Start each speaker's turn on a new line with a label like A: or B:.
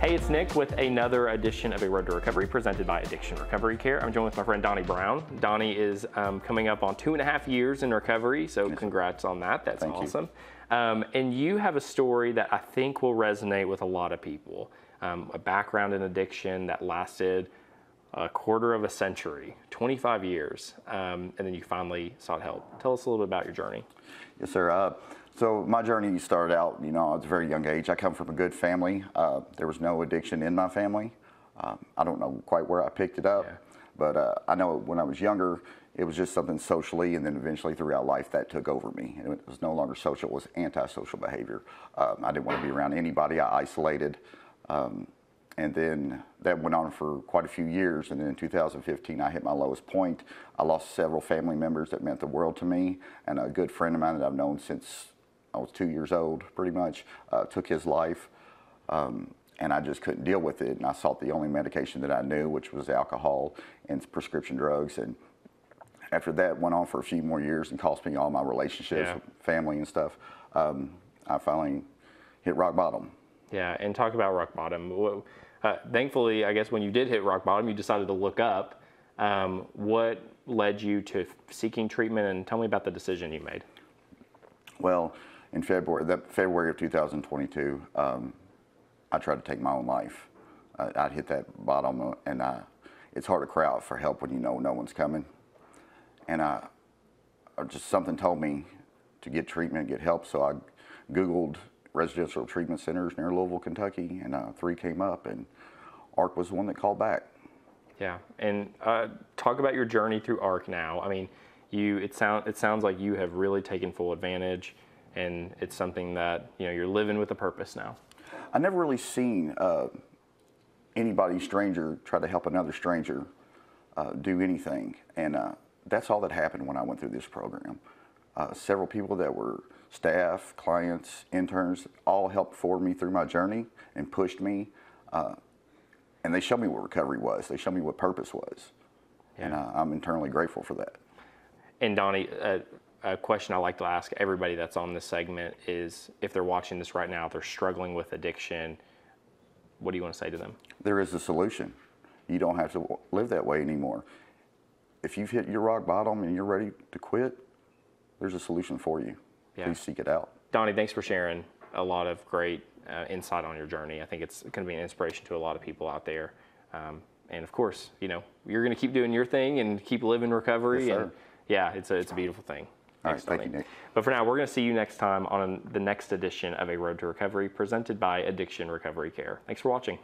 A: Hey, it's Nick with another edition of A Road to Recovery presented by Addiction Recovery Care. I'm joined with my friend Donnie Brown. Donnie is coming up on 2.5 years in recovery, so congrats on that. That's awesome. And you have a story that I think will resonate with a lot of people. A background in addiction that lasted a quarter of a century, 25 years, and then you finally sought help. Tell us a little bit about your journey.
B: Yes, sir. So my journey started out, I was a very young age. I come from a good family. There was no addiction in my family. I don't know quite where I picked it up, but I know when I was younger, it was just something socially, and then eventually throughout life that took over me. And it was no longer social, it was antisocial behavior. I didn't want to be around anybody. I isolated. And then that went on for quite a few years. And then in 2015, I hit my lowest point. I lost several family members that meant the world to me. And a good friend of mine that I've known since I was 2 years old, pretty much, took his life. And I just couldn't deal with it. And I sought the only medication that I knew, which was alcohol and prescription drugs. And after that went on for a few more years and cost me all my relationships, family and stuff, I finally hit rock bottom.
A: Yeah, and talk about rock bottom. Thankfully, I guess when you did hit rock bottom, you decided to look up. What led you to seeking treatment, and tell me about the decision you made.
B: Well, in February of 2022, I tried to take my own life. I'd hit that bottom, and it's hard to cry out for help when you know no one's coming. And just something told me to get treatment, get help, so I Googled residential treatment centers near Louisville, Kentucky, and 3 came up, and ARC was the one that called back. Yeah,
A: and talk about your journey through ARC now. I mean, it sounds like you have really taken full advantage, and it's something that you're living with a purpose now.
B: I never really seen anybody stranger try to help another stranger do anything, and that's all that happened when I went through this program. Several people that were staff, clients, interns, all helped forward me through my journey and pushed me. And they showed me what recovery was. They showed me what purpose was. Yeah. And I'm internally grateful for that.
A: And Donnie, a question I like to ask everybody that's on this segment is, if they're watching this right now, they're struggling with addiction, what do you want to say to them?
B: There is a solution. You don't have to live that way anymore. If you've hit your rock bottom and you're ready to quit, there's a solution for you. Yeah. Please seek it out.
A: Donnie, thanks for sharing a lot of great insight on your journey. I think it's going to be an inspiration to a lot of people out there. And of course, you're going to keep doing your thing and keep living recovery.
B: Yes, sir.
A: And yeah, it's a beautiful thing.
B: Thanks, thank you, Nick.
A: But for now, we're going to see you next time on the next edition of A Road to Recovery presented by Addiction Recovery Care. Thanks for watching.